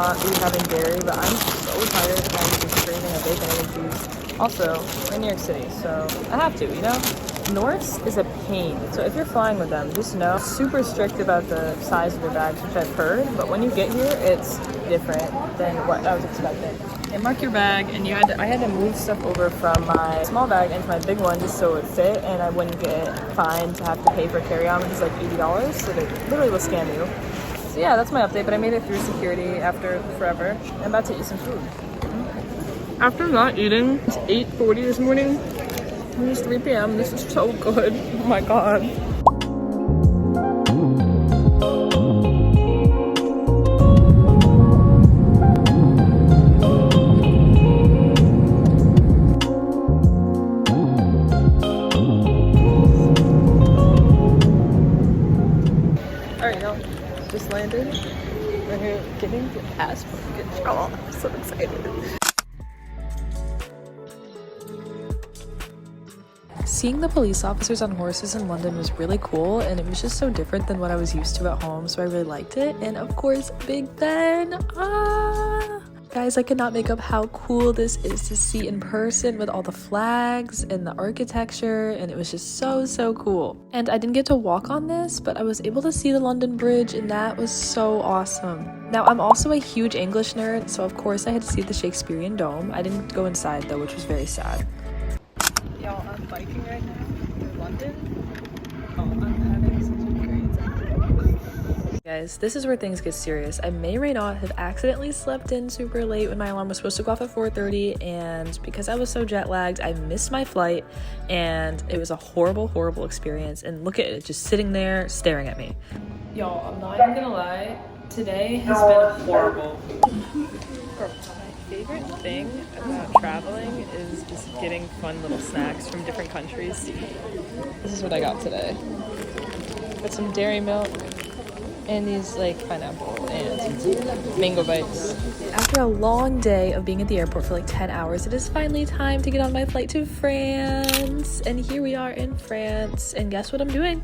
not be having dairy, but I'm so tired and I'm just craving a bacon, egg, and cheese. Also, we're in New York City, so I have to, you know? Norse is a pain, so if you're flying with them, just know super strict about the size of your bags, which I've heard, but when you get here, it's different than what I was expecting. And mark your bag, and I had to move stuff over from my small bag into my big one just so it would fit, and I wouldn't get fined to have to pay for carry-on, which is like $80, so they literally will scam you. So yeah, that's my update, but I made it through security after forever. I'm about to eat some food. After not eating, it's 8:40 this morning. It's 3 p.m. This is so good. Oh my god. Alright, y'all. Just landed. We're here getting the passport control. I'm so excited. Seeing the police officers on horses in London was really cool, and it was just so different than what I was used to at home, so I really liked it. And of course, Big Ben! Guys, I cannot make up how cool this is to see in person with all the flags and the architecture, and it was just so cool. And I didn't get to walk on this, but I was able to see the London Bridge, and that was so awesome. Now, I'm also a huge English nerd, so of course I had to see the Shakespearean Dome. I didn't go inside though, which was very sad. Y'all, I'm biking right now in London. Oh, I'm having such a great time. Guys, this is where things get serious. I may or may not have accidentally slept in super late when my alarm was supposed to go off at 4:30, and because I was so jet lagged, I missed my flight, and it was a horrible experience. And look at it, just sitting there staring at me. Y'all, I'm not even gonna lie, today has been horrible. My favorite thing about traveling is just getting fun little snacks from different countries. This is what I got today. Got some dairy milk and these like pineapple and mango bites. After a long day of being at the airport for like 10 hours, it is finally time to get on my flight to France. And here we are in France, and guess what I'm doing?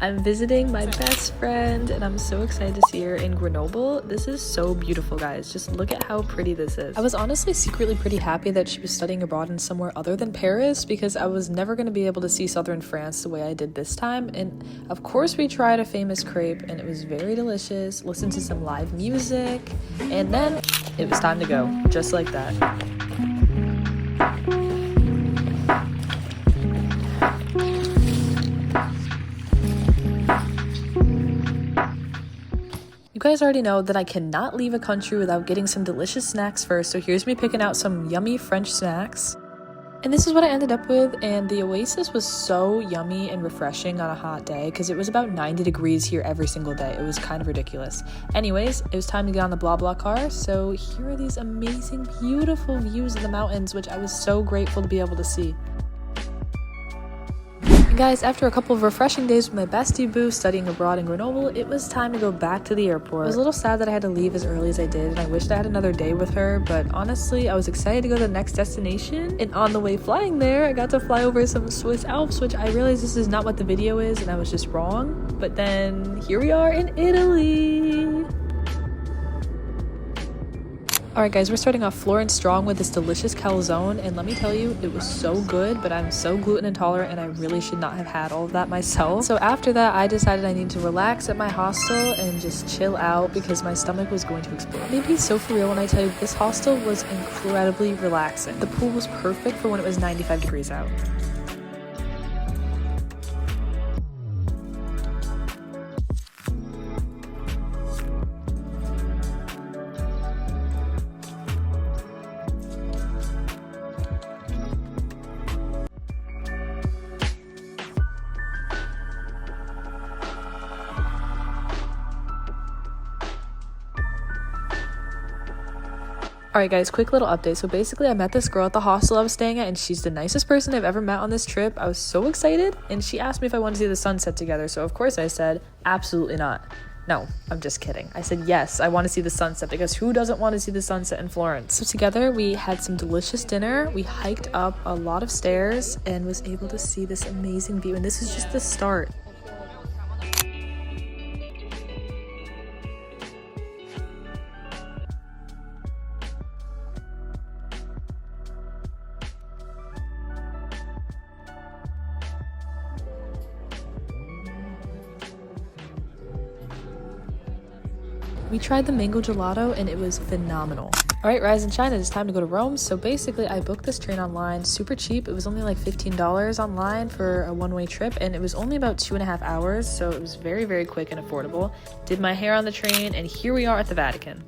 I'm visiting my best friend, and I'm so excited to see her in Grenoble. This is so beautiful, guys. Just look at how pretty this is. I was honestly secretly pretty happy that she was studying abroad in somewhere other than Paris, because I was never going to be able to see southern France the way I did this time. And of course we tried a famous crepe, and it was very delicious. Listened to some live music, and then it was time to go, just like that. You guys already know that I cannot leave a country without getting some delicious snacks first, so here's me picking out some yummy French snacks. And this is what I ended up with, and the Oasis was so yummy and refreshing on a hot day because it was about 90 degrees here every single day. It was kind of ridiculous. Anyways, it was time to get on the blah blah car, so here are these amazing, beautiful views of the mountains, which I was so grateful to be able to see. Guys, after a couple of refreshing days with my bestie boo studying abroad in Grenoble, it was time to go back to the airport. I was a little sad that I had to leave as early as I did, and I wished I had another day with her, but honestly, I was excited to go to the next destination, and on the way flying there, I got to fly over some Swiss Alps, which I realized this is not what the video is, and I was just wrong, but then here we are in Italy! Alright guys, we're starting off Florence strong with this delicious calzone, and let me tell you, it was so good, but I'm so gluten intolerant and I really should not have had all of that myself. So after that, I decided I need to relax at my hostel and just chill out because my stomach was going to explode. Maybe it's so for real when I tell you this hostel was incredibly relaxing. The pool was perfect for when it was 95 degrees out. Alright guys, quick little update. So basically I met this girl at the hostel I was staying at, and she's the nicest person I've ever met on this trip. I was so excited, and she asked me if I wanted to see the sunset together, so of course I said absolutely not. No, I'm just kidding. I said yes, I want to see the sunset, because who doesn't want to see the sunset in Florence? So together we had some delicious dinner, we hiked up a lot of stairs, and was able to see this amazing view, and this is just the start. We tried the mango gelato and it was phenomenal. All right, rise and shine, it is time to go to Rome. So basically I booked this train online, super cheap. It was only like $15 online for a one-way trip, and it was only about 2.5 hours. So it was very, very quick and affordable. Did my hair on the train, and here we are at the Vatican.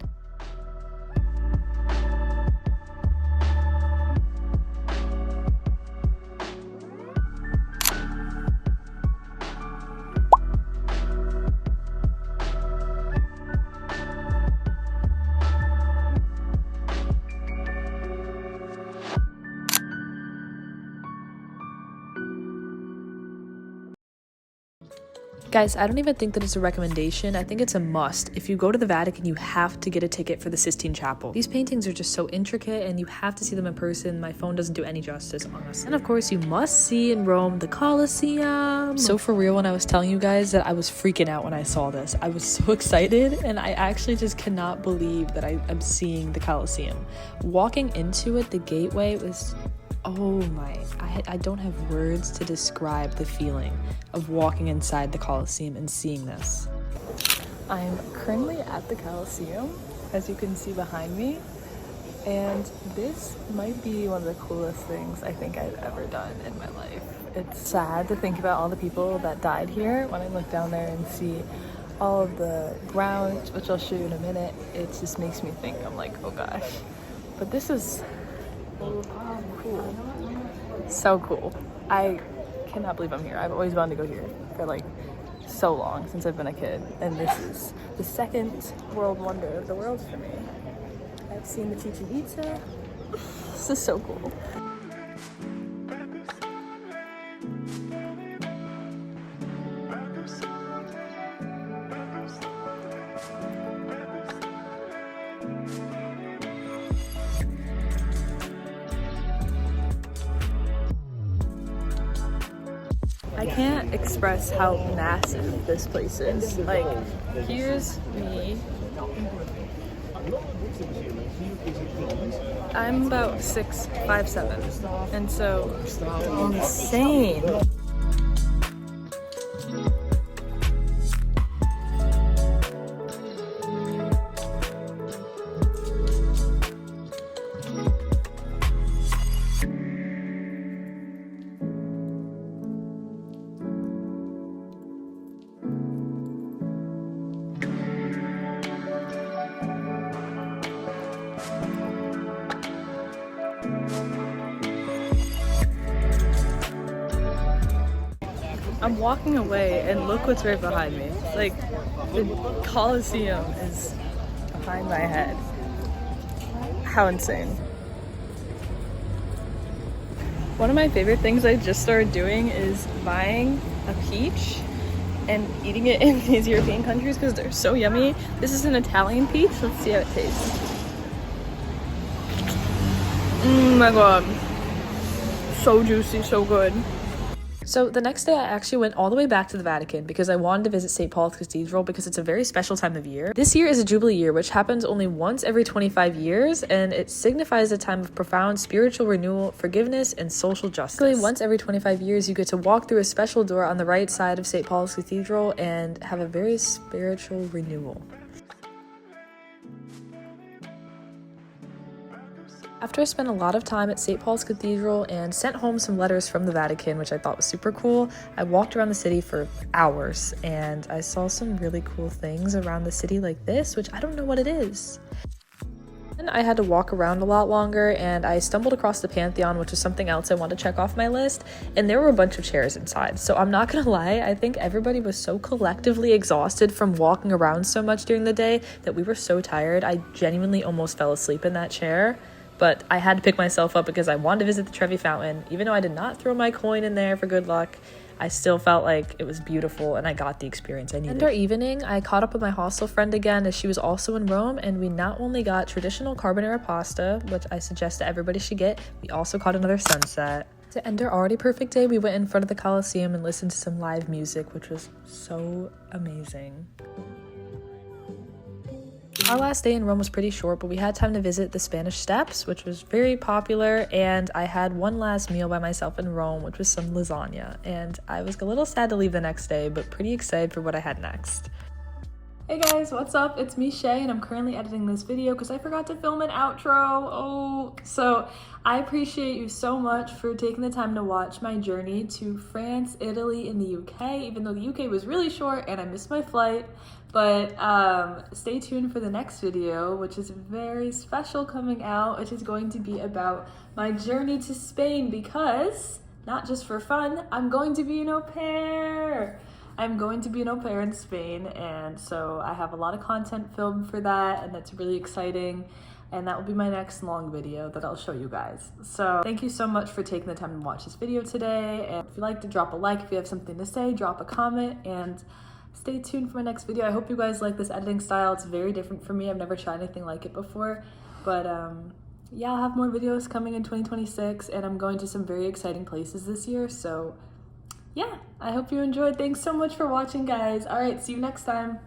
Guys, I don't even think that it's a recommendation. I think it's a must. If you go to the Vatican, you have to get a ticket for the Sistine Chapel. These paintings are just so intricate and you have to see them in person. My phone doesn't do any justice, honestly. And of course, you must see in Rome the Colosseum. So for real, when I was telling you guys that I was freaking out when I saw this, I was so excited, and I actually just cannot believe that I'm seeing the Colosseum. Walking into it, the gateway was... oh my, I don't have words to describe the feeling of walking inside the Colosseum and seeing this. I'm currently at the Colosseum, as you can see behind me, and this might be one of the coolest things I think I've ever done in my life. It's sad to think about all the people that died here. When I look down there and see all of the ground, which I'll show you in a minute, it just makes me think, I'm like, oh gosh. But this is cool. So cool. I cannot believe I'm here. I've always wanted to go here for like so long, since I've been a kid, and this is the second world wonder of the world for me. I've seen the Chichen Itza. This is so cool. I can't express how massive this place is. Like, here's me. I'm about 6'5'7", and so insane. I'm walking away and look what's right behind me. Like, the Colosseum is behind my head. How insane. One of my favorite things I just started doing is buying a peach and eating it in these European countries because they're so yummy. This is an Italian peach. Let's see how it tastes. Oh my god. So juicy, so good. So the next day I actually went all the way back to the Vatican because I wanted to visit St. Paul's Cathedral because it's a very special time of year. This year is a Jubilee year, which happens only once every 25 years, and it signifies a time of profound spiritual renewal, forgiveness, and social justice. Basically, once every 25 years, you get to walk through a special door on the right side of St. Paul's Cathedral and have a very spiritual renewal. After I spent a lot of time at St. Paul's Cathedral and sent home some letters from the Vatican, which I thought was super cool, I walked around the city for hours and I saw some really cool things around the city like this, which I don't know what it is. Then I had to walk around a lot longer and I stumbled across the Pantheon, which was something else I wanted to check off my list, and there were a bunch of chairs inside. So I'm not gonna lie, I think everybody was so collectively exhausted from walking around so much during the day that we were so tired. I genuinely almost fell asleep in that chair. But I had to pick myself up because I wanted to visit the Trevi Fountain. Even though I did not throw my coin in there for good luck, I still felt like it was beautiful and I got the experience I needed. And our evening, I caught up with my hostel friend again as she was also in Rome, and we not only got traditional carbonara pasta, which I suggest that everybody should get, we also caught another sunset. To end our already perfect day, we went in front of the Colosseum and listened to some live music, which was so amazing. Our last day in Rome was pretty short, but we had time to visit the Spanish Steps, which was very popular, and I had one last meal by myself in Rome, which was some lasagna, and I was a little sad to leave the next day, but pretty excited for what I had next. Hey guys, what's up? It's me, Shay, and I'm currently editing this video because I forgot to film an outro. So I appreciate you so much for taking the time to watch my journey to France, Italy, and the UK, even though the UK was really short and I missed my flight. But stay tuned for the next video, which is very special coming out, which is going to be about my journey to Spain because, not just for fun, I'm going to be an au pair. I'm going to be an au pair in Spain, and so I have a lot of content filmed for that, and that's really exciting, and that will be my next long video that I'll show you guys. So thank you so much for taking the time to watch this video today, and if you'd like to drop a like, if you have something to say, drop a comment, and stay tuned for my next video. I hope you guys like this editing style. It's very different for me. I've never tried anything like it before, but yeah, I'll have more videos coming in 2026, and I'm going to some very exciting places this year, so yeah, I hope you enjoyed. Thanks so much for watching, guys. All right, see you next time.